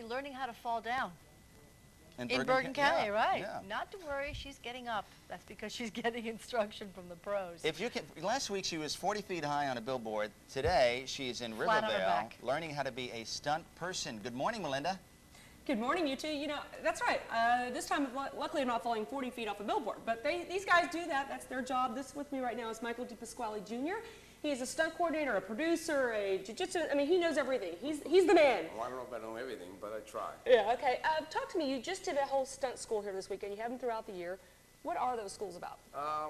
actually learning how to fall down. In Bergen County, right. Yeah. Not to worry, she's getting up. That's because she's getting instruction from the pros. If you can, last week she was 40 feet high on a billboard. Today she's in River Vale learning how to be a stunt person. Good morning, Melinda. Good morning, you two. You know, that's right. This time, luckily, I'm not falling 40 feet off a billboard. But these guys do that. That's their job. This with me right now is Michael Pasquale Jr. He is a stunt coordinator, a producer, a jiu-jitsu. I mean, he knows everything. He's the man. Well, I don't know if I know everything, but I try. Yeah, okay. Talk to me. You just did a whole stunt school here this weekend. You have them throughout the year. What are those schools about?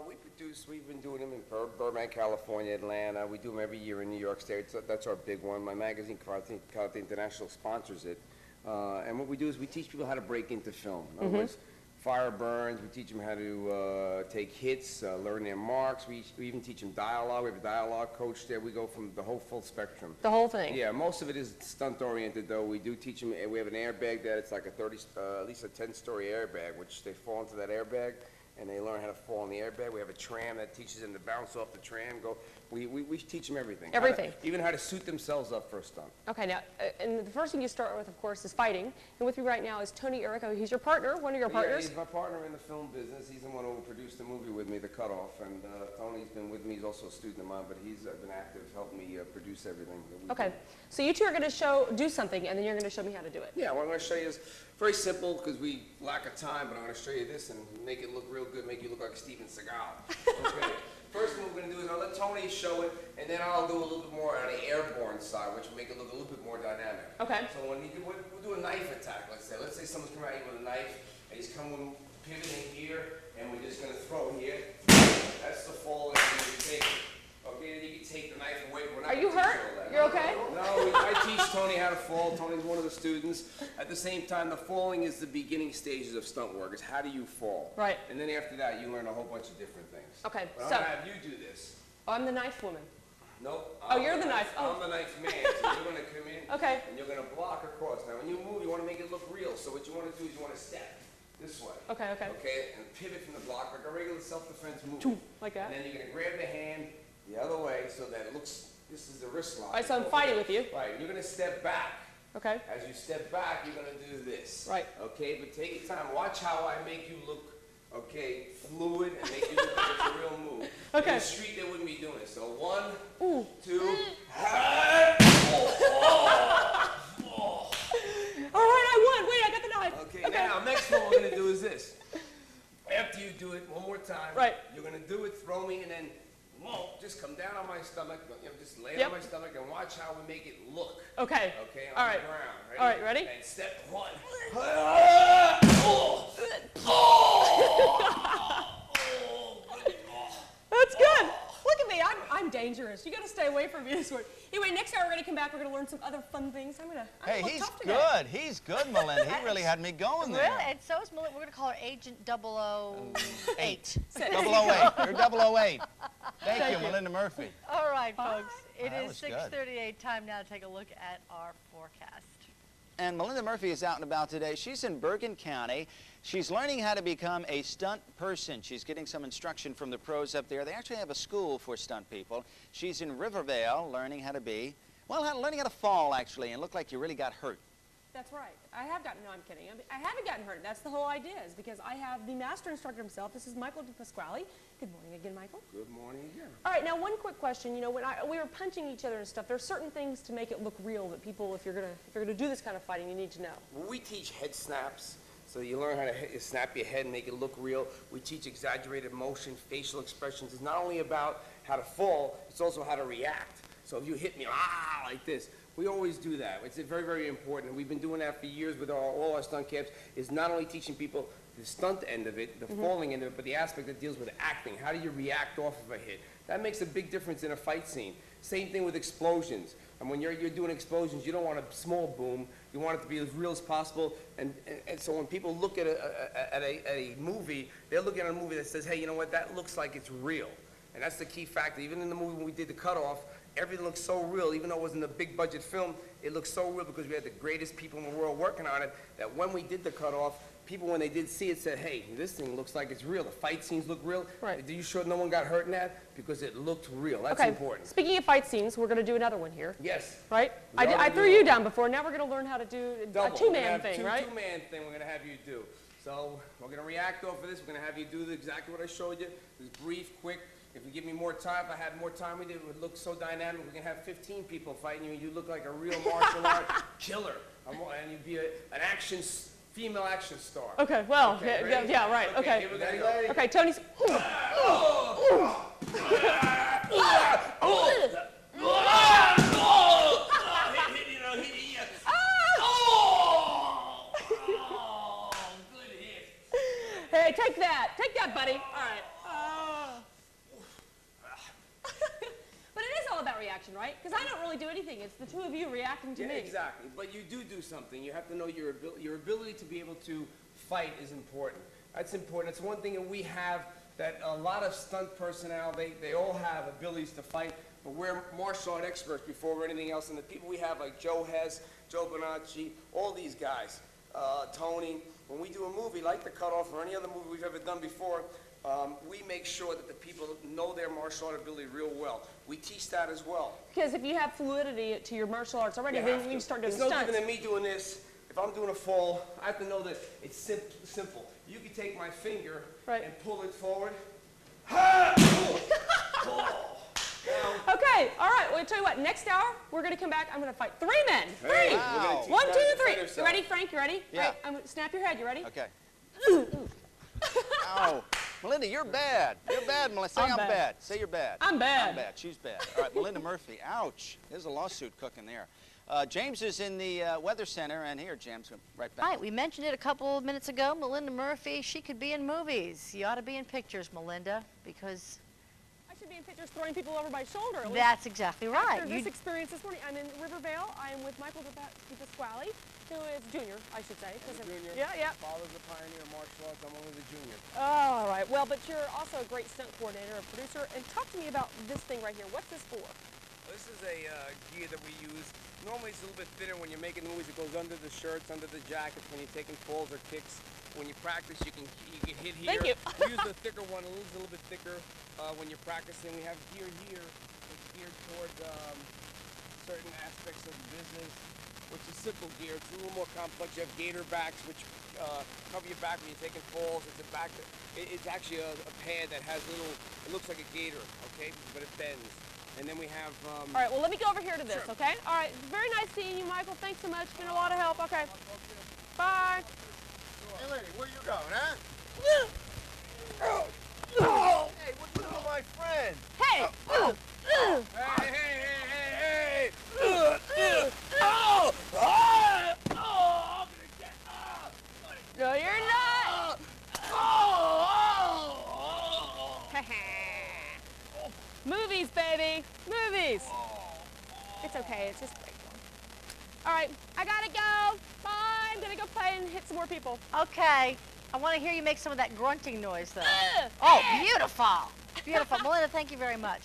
We've been doing them in Burbank, California, Atlanta. We do them every year in New York State. So that's our big one. My magazine, Karate International, sponsors it. And what we do is we teach people how to break into film. In other words, fire burns, we teach them how to take hits, learn their marks. We even teach them dialogue. We have a dialogue coach there. We go from the whole full spectrum. The whole thing? Yeah, most of it is stunt-oriented, though. We do teach them, we have an airbag that it's like a at least a 10-story airbag, which they fall into that airbag, and they learn how to fall in the airbag. We have a tram that teaches them to bounce off the tram. We teach them everything. Everything. Even how to suit themselves up for a stunt. Okay, now, and the first thing you start with, of course, is fighting. And with me right now is Tony Erico. He's your partner, one of your partners. Yeah, he's my partner in the film business. He's the one who produced the movie with me, The Cutoff. And Tony's been with me. He's also a student of mine, but he's been active, helping me produce everything. Okay, so you two are going to do something, and then you're going to show me how to do it. Yeah, what I'm going to show you is very simple because we lack of time, but I'm going to show you this and make it look real good, make you look like Steven Seagal. Okay. First thing we're going to do is I'll let Tony show it, and then I'll do a little bit more on the airborne side, which will make it look a little bit more dynamic. Okay. So when we'll do a knife attack, let's say someone's coming at you with a knife, and he's coming pivoting here, and we're just going to throw here. That's the fall that you take. Okay, then you can take the knife away. Are you hurt? You're okay? No, I teach Tony how to fall. Tony's one of the students. At the same time, the falling is the beginning stages of stunt work. It's how do you fall? Right. And then after that, you learn a whole bunch of different things. Okay, But so I'm going to have you do this. I'm the knife woman. Nope. Oh, you're the knife. I'm the knife man. So you're going to come in Okay. and you're going to block across. Now, when you move, you want to make it look real. So what you want to do is you want to step this way. Okay, okay. Okay, and pivot from the block like a regular self-defense move. Like that? And then you're going to grab the hand the other way so that it looks, this is the wrist lock. All right, so I'm fighting with you. Right, you're going to step back. Okay. As you step back, you're going to do this. Right. Okay, but take your time. Watch how I make you look, okay, fluid and make you look like it's a real move. Okay. In the street, they wouldn't be doing it. So 1, Ooh. 2, All right, I won. Wait, I got the knife. Okay, now, next one we're going to do is this. After you do it one more time, right, you're going to do it, throw me, and then just come down on my stomach, just lay on my stomach and watch how we make it look. Okay. Okay, on the ground. Ready? All right, ready? And step 1. That's good. Look at me. I'm dangerous. You got to stay away from me this one. Anyway, next hour we're going to come back. We're going to learn some other fun things. Hey, he's good. He's good, Melinda. He really had me going there. Really? And so is Melinda. We're going to call her Agent 008. 008. You're 008. Thank you, Melinda Murphy. All right, folks. It is good. 6:38. Time now to take a look at our forecast. And Melinda Murphy is out and about today. She's in Bergen County. She's learning how to become a stunt person. She's getting some instruction from the pros up there. They actually have a school for stunt people. She's in River Vale learning how to be, well, learning how to fall, actually, and look like you really got hurt. That's right. I have gotten, no, I'm kidding. I haven't gotten hurt. That's the whole idea, is because I have the master instructor himself. This is Michael Pasquale. Good morning again, Michael. Good morning again. All right, now one quick question. You know, when we were punching each other and stuff, there are certain things to make it look real that people, if you're gonna do this kind of fighting, you need to know. Well, we teach head snaps. So you learn how to snap your head and make it look real. We teach exaggerated motion, facial expressions. It's not only about how to fall, it's also how to react. So if you hit me, like this, we always do that. It's very, very important. And we've been doing that for years with all our stunt camps, is not only teaching people the stunt end of it, the falling end of it, but the aspect that deals with acting. How do you react off of a hit? That makes a big difference in a fight scene. Same thing with explosions. And when you're doing explosions, you don't want a small boom. You want it to be as real as possible. And so when people look at a movie, they're looking at a movie that says, hey, you know what, that looks like it's real. And that's the key factor. Even in the movie when we did The Cutoff, everything looks so real. Even though it wasn't a big budget film, it looked so real because we had the greatest people in the world working on it, that when we did the cutoff, people, when they did see it, said, hey, this thing looks like it's real. The fight scenes look real. Right. Are you sure no one got hurt in that? Because it looked real. That's Okay, important. speaking of fight scenes, we're going to do another one here. Yes. Right? We I already threw do you one. down before. Now we're going to learn how to do a Double. two-man thing, right? Two-man thing we're going to have you do. So we're going to react off of this. We're going to have you do exactly what I showed you. It's brief, quick. If you give me more time, if I had more time with you, it would look so dynamic. We can have 15 people fighting you, and you look like a real martial art killer. And you'd be an female action star. Okay, well, Okay, yeah, ready? yeah, right, okay. Here we go. Okay, Tony's. Hey, take that, buddy. All right. But it is all about reaction, right? Because I don't really do anything. It's the two of you reacting to Yeah, me. exactly. But you do something. You have to know your ability to be able to fight is important. That's important. It's one thing that we have that a lot of stunt personnel, they all have abilities to fight, but we're martial art experts before we're anything else. And the people we have, like Joe Bonacci, all these guys, Tony, when we do a movie like The Cutoff or any other movie we've ever done before, we make sure that the people know their martial art ability real well. We teach that as well. Because if you have fluidity to your martial arts already, then you start doing It's no stunts. different than me doing this. If I'm doing a fall, I have to know that it's simple. You can take my finger Right. and pull it forward. Okay, all right. Well, I tell you what. Next hour, we're going to come back. I'm going to fight 3 men. Hey, Three. we're gonna teach One, you two, how to three. defend You yourself. ready, Frank? You ready? Yeah. All right, I'm gonna snap your head. You ready? Okay. Ow. Melinda, you're bad. You're bad, Melinda. Say I'm I'm bad. bad. Say you're bad. I'm bad. I'm bad. She's bad. All right, Melinda Murphy. Ouch. There's a lawsuit cooking there. James is in the Weather Center, and here, James, right back. Right, we mentioned it a couple of minutes ago. Melinda Murphy, she could be in movies. You ought to be in pictures, Melinda, because I should be in pictures throwing people over my shoulder. At least that's exactly right. after this experience this morning, I'm in River Vale. I am with Michael Pasquale, who is junior, I should say. Junior. Yeah, yeah. Father's a pioneer of martial arts. I'm only the junior. Oh, all right. Well, but you're also a great stunt coordinator, a producer. And talk to me about this thing right here. What's this for? This is a gear that we use. Normally it's a little bit thinner when you're making movies. It goes under the shirts, under the jackets when you're taking falls or kicks. When you practice, you can hit here. Thank you. We use the thicker one, a little bit thicker when you're practicing. We have gear here that's geared toward certain aspects of the business, which is simple gear. It's a little more complex. You have gator backs, which cover your back when you're taking falls. It's a back. It's actually a pad that has little. It looks like a gator, okay, but it bends. And then we have... All right, well, let me go over here to this, Sure. okay? All right, very nice seeing you, Michael. Thanks so much. Been a lot of help. Okay. Bye. Hey, lady, where you going, huh? Hey, what you doing with my friend? Hey! Hey! No, you're not. Movies, baby. Movies. It's okay. It's just great. All right, I gotta go. Bye. I'm gonna go play and hit some more people. Okay. I want to hear you make some of that grunting noise, though. Oh, beautiful. Beautiful. Melinda, thank you very much.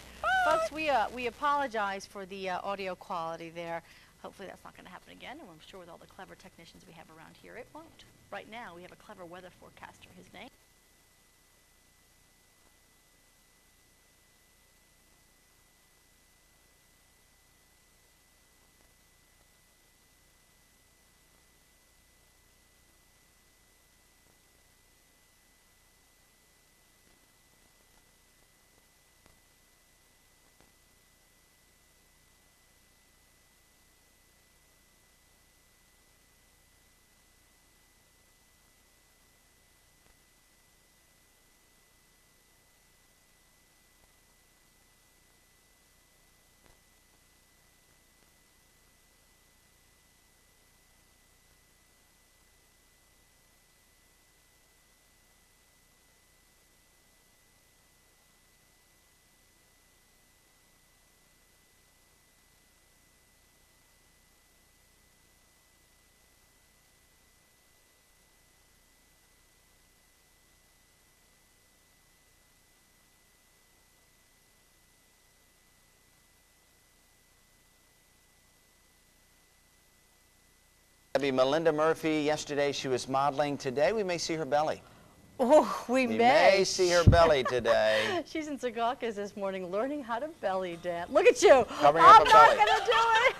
Folks, we apologize for the audio quality there. Hopefully that's not going to happen again, and I'm sure with all the clever technicians we have around here, it won't. Right now, we have a clever weather forecaster. His name Debbie, Melinda Murphy, yesterday she was modeling. Today we may see her belly. Oh, we We may. may see her belly today. She's in Secaucus this morning learning how to belly dance. Look at you. Covering up I'm her not belly. going to do it.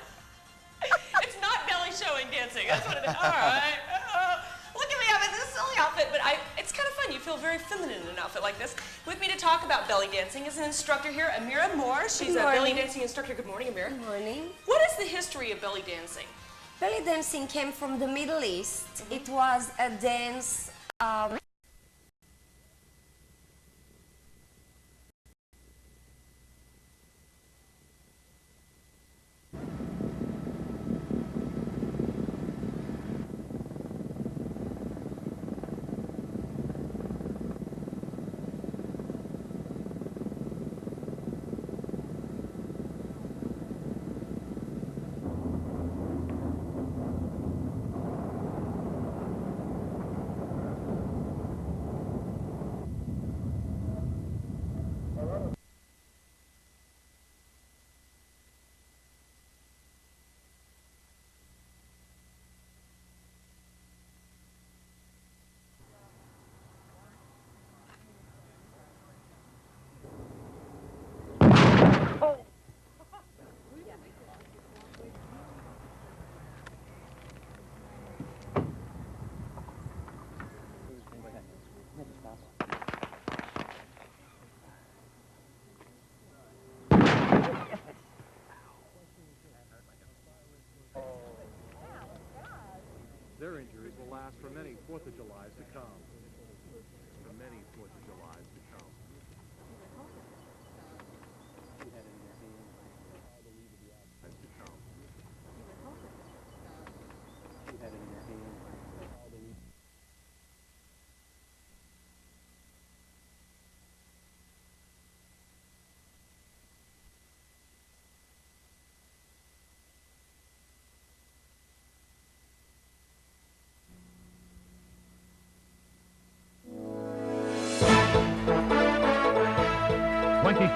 It's not belly showing dancing. That's what it is. All right. Look at me. I'm in this silly outfit, but it's kind of fun. You feel very feminine in an outfit like this. With me to talk about belly dancing is an instructor here, Amira Moore. She's a belly dancing instructor. Good morning, Amira. Good morning. What is the history of belly dancing? Belly dancing came from the Middle East. It was a dance. Their injuries will last for many 4th of Julys to come. For many 4th of Julys to come.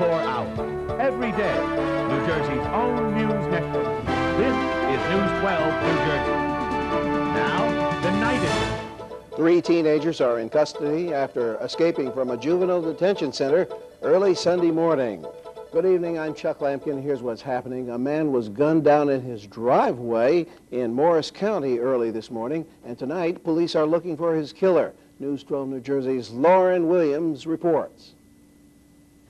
Hours, every day, New Jersey's own news network. This is News 12 New Jersey. Now, the night edition. 3 teenagers are in custody after escaping from a juvenile detention center early Sunday morning. Good evening, I'm Chuck Lampkin. Here's what's happening. A man was gunned down in his driveway in Morris County early this morning, and tonight police are looking for his killer. News 12 New Jersey's Lauren Williams reports.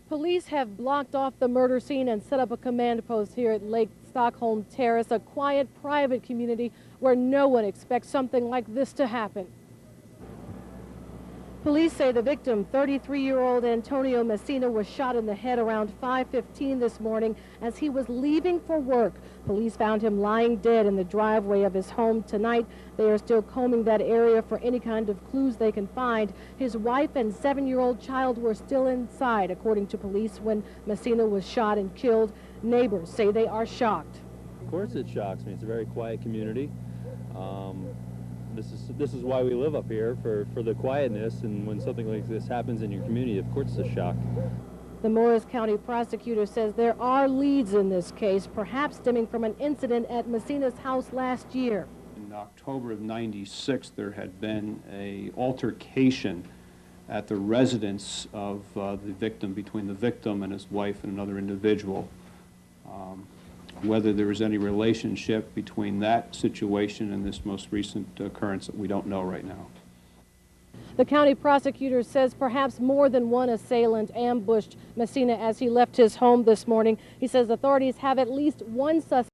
Police have blocked off the murder scene and set up a command post here at Lake Stockholm Terrace, a quiet, private community where no one expects something like this to happen. Police say the victim, 33-year-old Antonio Messina, was shot in the head around 5:15 this morning as he was leaving for work. Police found him lying dead in the driveway of his home tonight. They are still combing that area for any kind of clues they can find. His wife and 7-year-old child were still inside, according to police, when Messina was shot and killed. Neighbors say they are shocked. Of course it shocks me. It's a very quiet community. This is why we live up here, for the quietness, and when something like this happens in your community, of course it's a shock. The Morris County prosecutor says there are leads in this case, perhaps stemming from an incident at Messina's house last year. In October of '96, there had been an altercation at the residence of the victim, between the victim and his wife and another individual. Whether there was any relationship between that situation and this most recent occurrence, that we don't know right now. The county prosecutor says perhaps more than one assailant ambushed Messina as he left his home this morning. He says authorities have at least one suspect